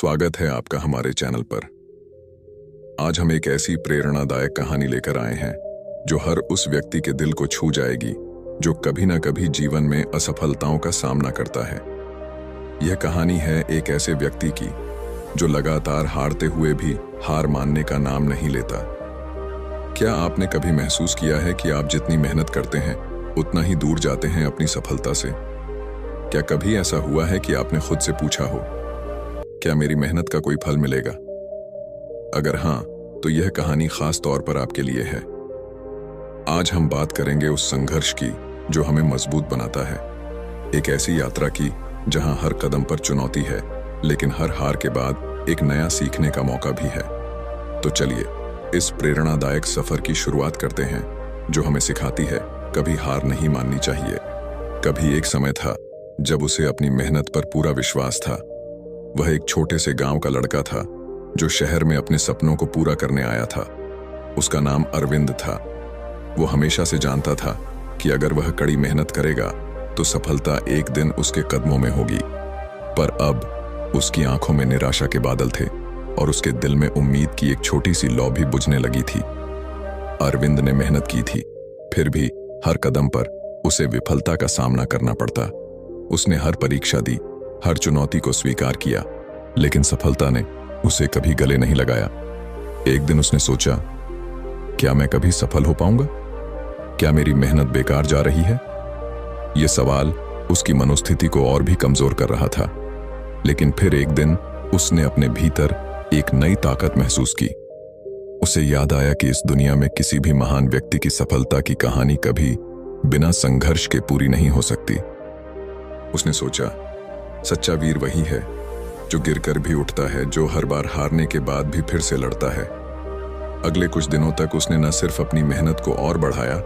स्वागत है आपका हमारे चैनल पर। आज हम एक ऐसी प्रेरणादायक कहानी लेकर आए हैं जो हर उस व्यक्ति के दिल को छू जाएगी जो कभी ना कभी जीवन में असफलताओं का सामना करता है। यह कहानी है एक ऐसे व्यक्ति की जो लगातार हारते हुए भी हार मानने का नाम नहीं लेता। क्या आपने कभी महसूस किया है कि आप जितनी मेहनत करते हैं उतना ही दूर जाते हैं अपनी सफलता से? क्या कभी ऐसा हुआ है कि आपने खुद से पूछा हो, क्या मेरी मेहनत का कोई फल मिलेगा? अगर हाँ, तो यह कहानी खास तौर पर आपके लिए है। आज हम बात करेंगे उस संघर्ष की जो हमें मजबूत बनाता है, एक ऐसी यात्रा की जहां हर कदम पर चुनौती है, लेकिन हर हार के बाद एक नया सीखने का मौका भी है। तो चलिए इस प्रेरणादायक सफर की शुरुआत करते हैं जो हमें सिखाती है कभी हार नहीं माननी चाहिए। कभी एक समय था जब उसे अपनी मेहनत पर पूरा विश्वास था। वह एक छोटे से गांव का लड़का था जो शहर में अपने सपनों को पूरा करने आया था। उसका नाम अरविंद था। वो हमेशा से जानता था कि अगर वह कड़ी मेहनत करेगा तो सफलता एक दिन उसके कदमों में होगी। पर अब उसकी आंखों में निराशा के बादल थे और उसके दिल में उम्मीद की एक छोटी सी लौ भी बुझने लगी थी। अरविंद ने मेहनत की थी, फिर भी हर कदम पर उसे विफलता का सामना करना पड़ता। उसने हर परीक्षा दी, हर चुनौती को स्वीकार किया, लेकिन सफलता ने उसे कभी गले नहीं लगाया। एक दिन उसने सोचा, क्या मैं कभी सफल हो पाऊंगा? क्या मेरी मेहनत बेकार जा रही है? यह सवाल उसकी मनोस्थिति को और भी कमजोर कर रहा था। लेकिन फिर एक दिन उसने अपने भीतर एक नई ताकत महसूस की। उसे याद आया कि इस दुनिया में किसी भी महान व्यक्ति की सफलता की कहानी कभी बिना संघर्ष के पूरी नहीं हो सकती। उसने सोचा, सच्चा वीर वही है जो गिरकर भी उठता है, जो हर बार हारने के बाद भी फिर से लड़ता है। अगले कुछ दिनों तक उसने न सिर्फ अपनी मेहनत को और बढ़ाया,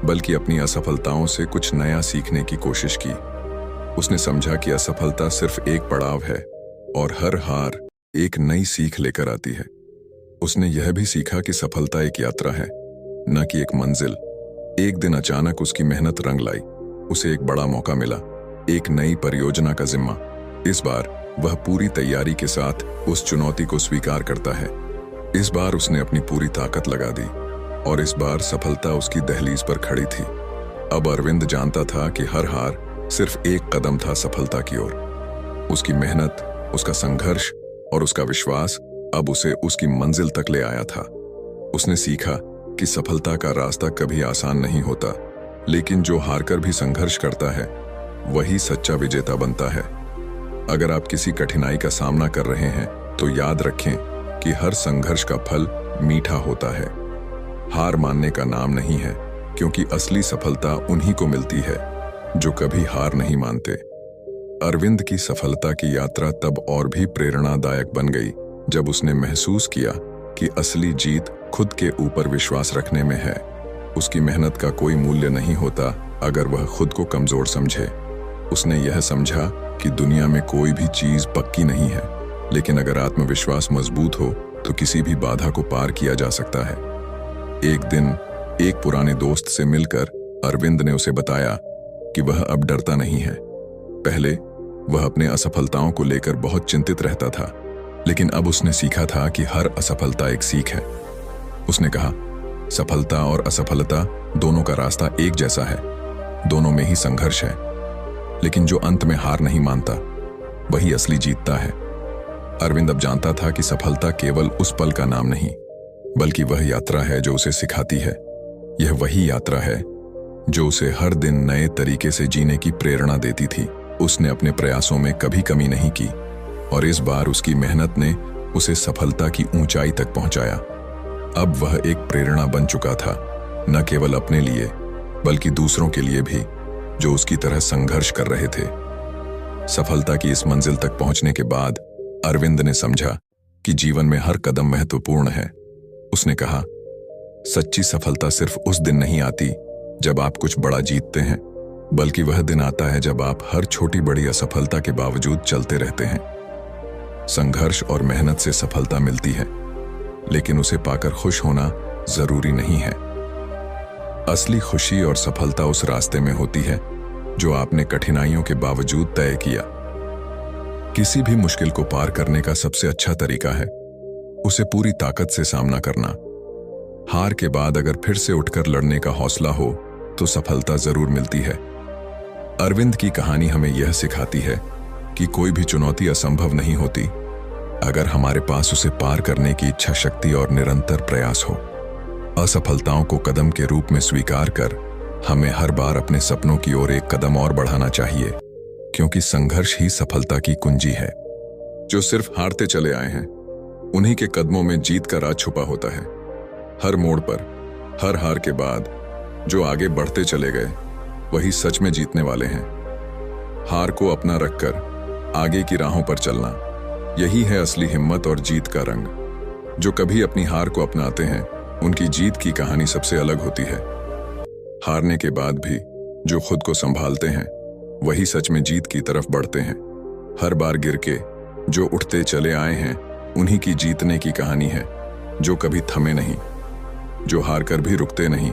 बल्कि अपनी असफलताओं से कुछ नया सीखने की कोशिश की। उसने समझा कि असफलता सिर्फ एक पड़ाव है और हर हार एक नई सीख लेकर आती है। उसने यह भी सीखा कि सफलता एक यात्रा है, न कि एक मंजिल। एक दिन अचानक उसकी मेहनत रंग लाई। उसे एक बड़ा मौका मिला, एक नई परियोजना का जिम्मा। इस बार वह पूरी तैयारी के साथ उस चुनौती को स्वीकार करता है। इस बार उसने अपनी पूरी ताकत लगा दी और इस बार सफलता उसकी दहलीज पर खड़ी थी। अब अरविंद जानता था कि हर हार सिर्फ एक कदम था सफलता की ओर। उसकी मेहनत, उसका संघर्ष और उसका विश्वास अब उसे उसकी मंजिल तक ले आया था। उसने सीखा कि सफलता का रास्ता कभी आसान नहीं होता, लेकिन जो हारकर भी संघर्ष करता है वही सच्चा विजेता बनता है। अगर आप किसी कठिनाई का सामना कर रहे हैं तो याद रखें कि हर संघर्ष का फल मीठा होता है। हार मानने का नाम नहीं है, क्योंकि असली सफलता उन्हीं को मिलती है जो कभी हार नहीं मानते। अरविंद की सफलता की यात्रा तब और भी प्रेरणादायक बन गई जब उसने महसूस किया कि असली जीत खुद के ऊपर विश्वास रखने में है। उसकी मेहनत का कोई मूल्य नहीं होता अगर वह खुद को कमजोर समझे। उसने यह समझा कि दुनिया में कोई भी चीज पक्की नहीं है, लेकिन अगर आत्मविश्वास मजबूत हो तो किसी भी बाधा को पार किया जा सकता है। एक दिन एक पुराने दोस्त से मिलकर अरविंद ने उसे बताया कि वह अब डरता नहीं है। पहले वह अपने असफलताओं को लेकर बहुत चिंतित रहता था, लेकिन अब उसने सीखा था कि हर असफलता एक सीख है। उसने कहा, सफलता और असफलता दोनों का रास्ता एक जैसा है, दोनों में ही संघर्ष है, लेकिन जो अंत में हार नहीं मानता वही असली जीतता है। अरविंद अब जानता था कि सफलता केवल उस पल का नाम नहीं, बल्कि वह यात्रा है जो उसे सिखाती है। यह वही यात्रा है जो उसे हर दिन नए तरीके से जीने की प्रेरणा देती थी। उसने अपने प्रयासों में कभी कमी नहीं की और इस बार उसकी मेहनत ने उसे सफलता की ऊंचाई तक पहुंचाया। अब वह एक प्रेरणा बन चुका था, न केवल अपने लिए बल्कि दूसरों के लिए भी जो उसकी तरह संघर्ष कर रहे थे। सफलता की इस मंजिल तक पहुंचने के बाद अरविंद ने समझा कि जीवन में हर कदम महत्वपूर्ण है। उसने कहा, सच्ची सफलता सिर्फ उस दिन नहीं आती जब आप कुछ बड़ा जीतते हैं, बल्कि वह दिन आता है जब आप हर छोटी बड़ी असफलता के बावजूद चलते रहते हैं। संघर्ष और मेहनत से सफलता मिलती है, लेकिन उसे पाकर खुश होना जरूरी नहीं है। असली खुशी और सफलता उस रास्ते में होती है जो आपने कठिनाइयों के बावजूद तय किया। किसी भी मुश्किल को पार करने का सबसे अच्छा तरीका है उसे पूरी ताकत से सामना करना। हार के बाद अगर फिर से उठकर लड़ने का हौसला हो तो सफलता जरूर मिलती है। अरविंद की कहानी हमें यह सिखाती है कि कोई भी चुनौती असंभव नहीं होती अगर हमारे पास उसे पार करने की इच्छा शक्ति और निरंतर प्रयास हो। असफलताओं को कदम के रूप में स्वीकार कर हमें हर बार अपने सपनों की ओर एक कदम और बढ़ाना चाहिए, क्योंकि संघर्ष ही सफलता की कुंजी है। जो सिर्फ हारते चले आए हैं उन्हीं के कदमों में जीत का राज छुपा होता है। हर मोड़ पर, हर हार के बाद जो आगे बढ़ते चले गए वही सच में जीतने वाले हैं। हार को अपना रखकर आगे की राहों पर चलना, यही है असली हिम्मत और जीत का रंग। जो कभी अपनी हार को अपनाते हैं उनकी जीत की कहानी सबसे अलग होती है। हारने के बाद भी जो खुद को संभालते हैं वही सच में जीत की तरफ बढ़ते हैं। हर बार गिर के जो उठते चले आए हैं उन्हीं की जीतने की कहानी है। जो कभी थमे नहीं, जो हार कर भी रुकते नहीं,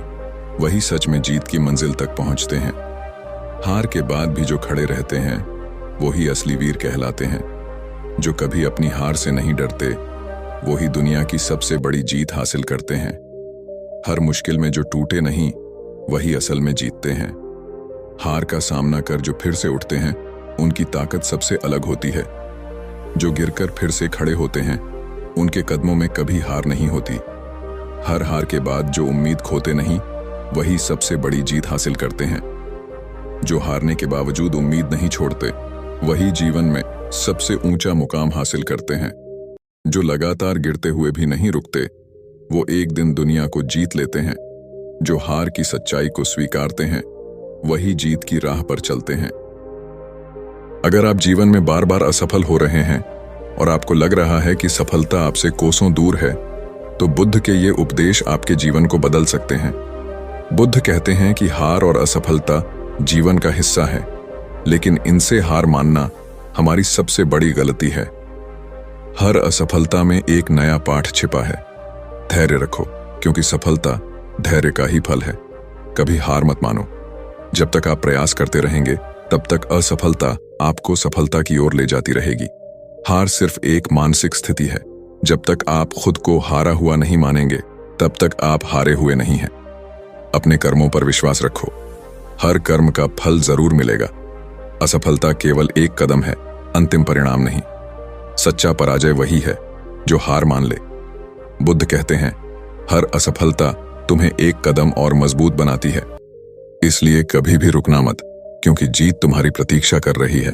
वही सच में जीत की मंजिल तक पहुंचते हैं। हार के बाद भी जो खड़े रहते हैं वही असली वीर कहलाते हैं। जो कभी अपनी हार से नहीं डरते वही दुनिया की सबसे बड़ी जीत हासिल करते हैं। हर मुश्किल में जो टूटे नहीं वही असल में जीतते हैं। हार का सामना कर जो फिर से उठते हैं उनकी ताकत सबसे अलग होती है। जो गिरकर फिर से खड़े होते हैं उनके कदमों में कभी हार नहीं होती। हर हार के बाद जो उम्मीद खोते नहीं वही सबसे बड़ी जीत हासिल करते हैं। जो हारने के बावजूद उम्मीद नहीं छोड़ते वही जीवन में सबसे ऊंचा मुकाम हासिल करते हैं। जो लगातार गिरते हुए भी नहीं रुकते वो एक दिन दुनिया को जीत लेते हैं। जो हार की सच्चाई को स्वीकारते हैं वही जीत की राह पर चलते हैं। अगर आप जीवन में बार बार असफल हो रहे हैं और आपको लग रहा है कि सफलता आपसे कोसों दूर है, तो बुद्ध के ये उपदेश आपके जीवन को बदल सकते हैं। बुद्ध कहते हैं कि हार और असफलता जीवन का हिस्सा है, लेकिन इनसे हार मानना हमारी सबसे बड़ी गलती है। हर असफलता में एक नया पाठ छिपा है। धैर्य रखो, क्योंकि सफलता धैर्य का ही फल है। कभी हार मत मानो। जब तक आप प्रयास करते रहेंगे तब तक असफलता आपको सफलता की ओर ले जाती रहेगी। हार सिर्फ एक मानसिक स्थिति है। जब तक आप खुद को हारा हुआ नहीं मानेंगे तब तक आप हारे हुए नहीं हैं। अपने कर्मों पर विश्वास रखो, हर कर्म का फल जरूर मिलेगा। असफलता केवल एक कदम है, अंतिम परिणाम नहीं। सच्चा पराजय वही है जो हार मान ले। बुद्ध कहते हैं, हर असफलता तुम्हें एक कदम और मजबूत बनाती है। इसलिए कभी भी रुकना मत, क्योंकि जीत तुम्हारी प्रतीक्षा कर रही है।